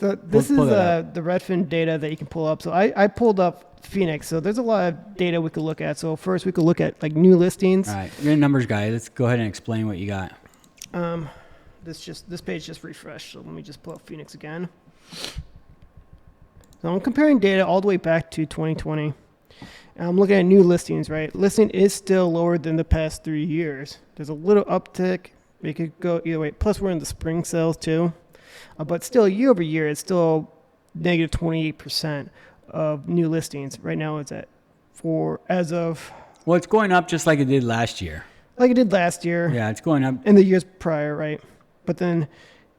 So this Pull is that up. the Redfin data that you can pull up. So I pulled up Phoenix. So there's a lot of data we could look at. So first we could look at like new listings. All right, you're a numbers guy. Let's go ahead and explain what you got. This page just refreshed. So let me just pull up Phoenix again. So I'm comparing data all the way back to 2020. And I'm looking at new listings, right? Listing is still lower than the past 3 years. There's a little uptick. We could go either way. Plus, we're in the spring sales too. But still, year over year, it's still negative 28% of new listings. Right now, it's at as of Well, it's going up just like it did last year. like it did last year Yeah, it's going up. and the years prior, right? But then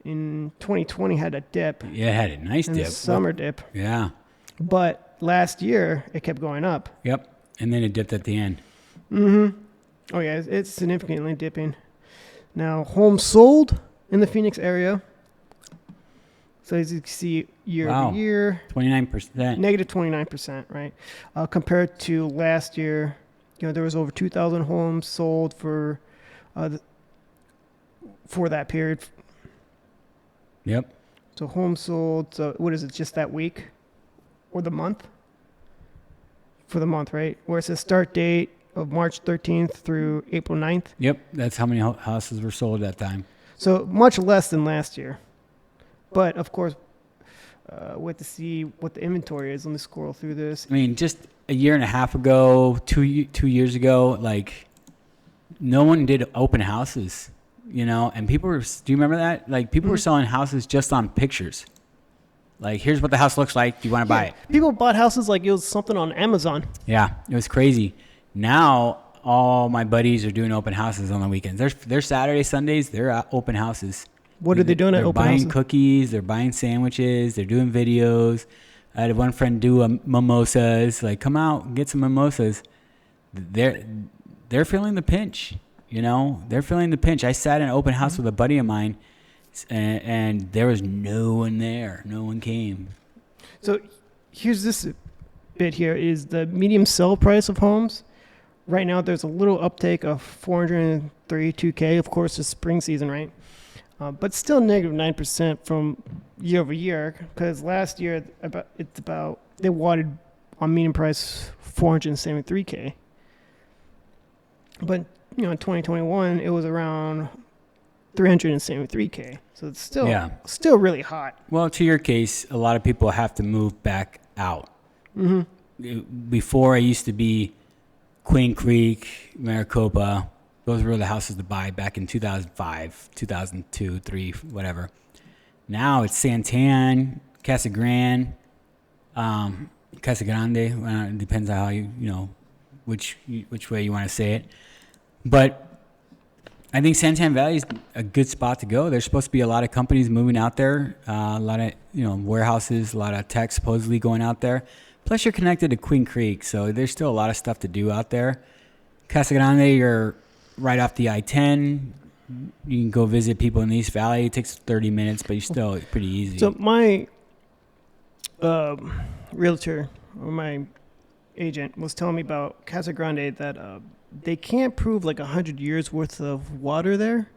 in 2020 had a dip, Yeah, it had a nice and dip. the summer dip. Yeah. But last year, it kept going up. Yep. And then it dipped at the end. Oh yeah, it's significantly dipping. Now, homes sold in the Phoenix area. So as you can see, year Wow. over year, 29%. negative 29%, right? Compared to last year, there was over 2,000 homes sold for that period. Yep. So homes sold. So what is it? Just that week, or the month? For the month, right? Where it says start date of March 13th through April 9th. Yep. That's how many houses were sold at that time. So much less than last year. But of course, we have to see what the inventory is. Let me scroll through this. I mean, just a year and a half ago, 2 years ago, like no one did open houses, and people were, do you remember that? Like people were selling houses just on pictures. Like, here's what the house looks like. Do you want to buy it? People bought houses like it was something on Amazon. Yeah, it was crazy. Now, all my buddies are doing open houses on the weekends. They're Saturday, Sundays, they're at open houses. What are they doing at open houses? They're buying cookies, they're buying sandwiches, they're doing videos. I had one friend do mimosas. Like, come out and get some mimosas. They're feeling the pinch, They're feeling the pinch. I sat in an open house with a buddy of mine, and there was no one there. No one came. So here's this bit here is the medium sell price of homes. Right now, there's a little uptake of 432K. Of course, it's spring season, right? But still negative 9% from year over year, because last year they wanted on median price 473K. But in 2021 it was around 373K. So it's still really hot. Well, to your case, a lot of people have to move back out. Before, I used to be Queen Creek, Maricopa. Those were the houses to buy back in 2005, 2002, 3, whatever. Now it's Santan, Casa Grande. It depends on how which way you want to say it. But I think Santan Valley is a good spot to go. There's supposed to be a lot of companies moving out there, a lot of warehouses, a lot of tech supposedly going out there. Plus, you're connected to Queen Creek, so there's still a lot of stuff to do out there. Casa Grande, you're right off the I-10. You can go visit people in the East Valley. It takes 30 minutes, but you're still pretty easy. So my realtor or my agent was telling me about Casa Grande that they can't prove like 100 years worth of water there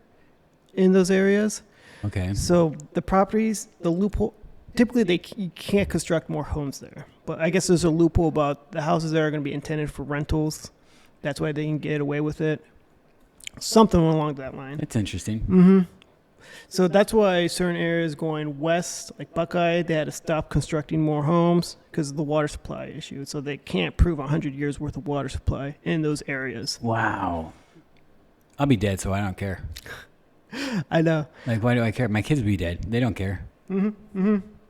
in those areas. Okay. So the properties, the loophole, typically you can't construct more homes there. But I guess there's a loophole about the houses there are going to be intended for rentals. That's why they can get away with it. Something along that line. It's interesting. So that's why certain areas going west, like Buckeye, they had to stop constructing more homes because of the water supply issue. So they can't prove 100 years worth of water supply in those areas. Wow. I'll be dead, so I don't care. I know. Like, why do I care? My kids will be dead. They don't care.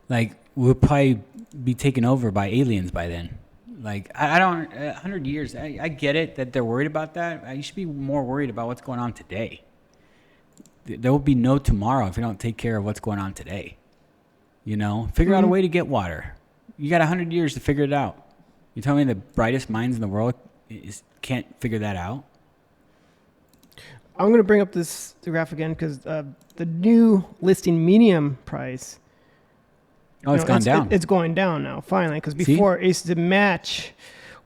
Like, we'll probably be taken over by aliens by then. Like, I don't, 100 years, I get it that they're worried about that. You should be more worried about what's going on today. There will be no tomorrow if you don't take care of what's going on today. Figure out a way to get water. You got 100 years to figure it out. You tell me the brightest minds in the world can't figure that out? I'm going to bring up the graph again because the new listing medium price. Oh, it's gone down. It's going down now, finally, because before it used to match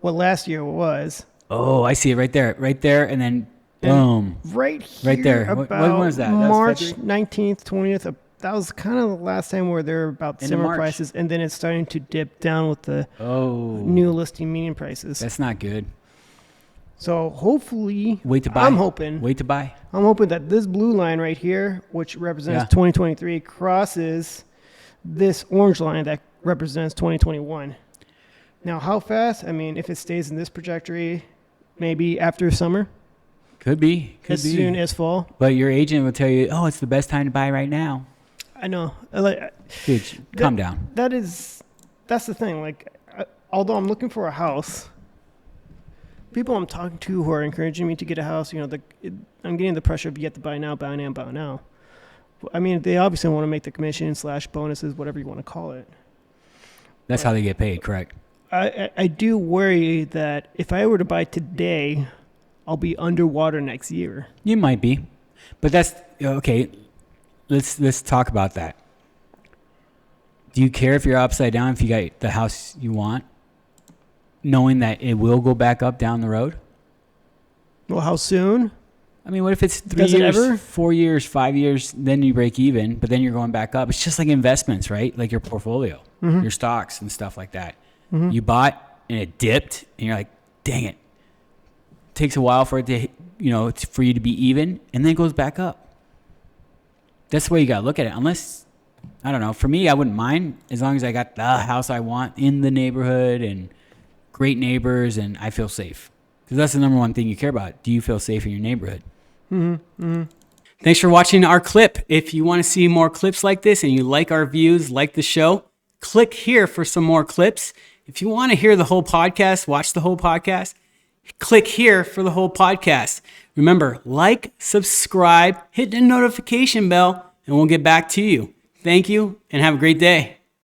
what last year was. Oh, I see it right there, and then boom. Right here, Right there. What about was that? March 19th, 20th, that was kind of the last time where they're about End of similar March. prices, and then it's starting to dip down with the Oh, new listing median prices. that's not good. So hopefully, Wait to buy. I'm hoping that this blue line right here, which represents Yeah. 2023, crosses this orange line that represents 2021. Now, how fast? I mean, if it stays in this trajectory, maybe after summer, Could be. as soon as fall. But your agent will tell you, oh, it's the best time to buy right now. I know. Like, Dude, calm down. that's the thing. Like, although I'm looking for a house, people I'm talking to who are encouraging me to get a house, I'm getting the pressure of you have to buy now, buy now, buy now. I mean, they obviously want to make the commission / bonuses, whatever you want to call it. That's how they get paid, correct? I do worry that if I were to buy today, I'll be underwater next year. You might be. But that's okay. Let's talk about that. Do you care if you're upside down if you got the house you want, knowing that it will go back up down the road? Well, how soon? I mean, what if it's 3 Does it years, ever? 4 years, 5 years, then you break even, but then you're going back up? It's just like investments, right? Like your portfolio, your stocks and stuff like that. You bought and it dipped, and you're like, dang it. Takes a while for it to, for you to be even, and then it goes back up. That's the way you got to look at it. Unless, I don't know, for me, I wouldn't mind as long as I got the house I want in the neighborhood and great neighbors and I feel safe. Because that's the number one thing you care about. Do you feel safe in your neighborhood? Thanks for watching our clip. If you want to see more clips like this and you like our views, like the show, click here for some more clips. If you want to hear the whole podcast, watch the whole podcast, click here for the whole podcast. Remember, like, subscribe, hit the notification bell, and we'll get back to you. Thank you, and have a great day.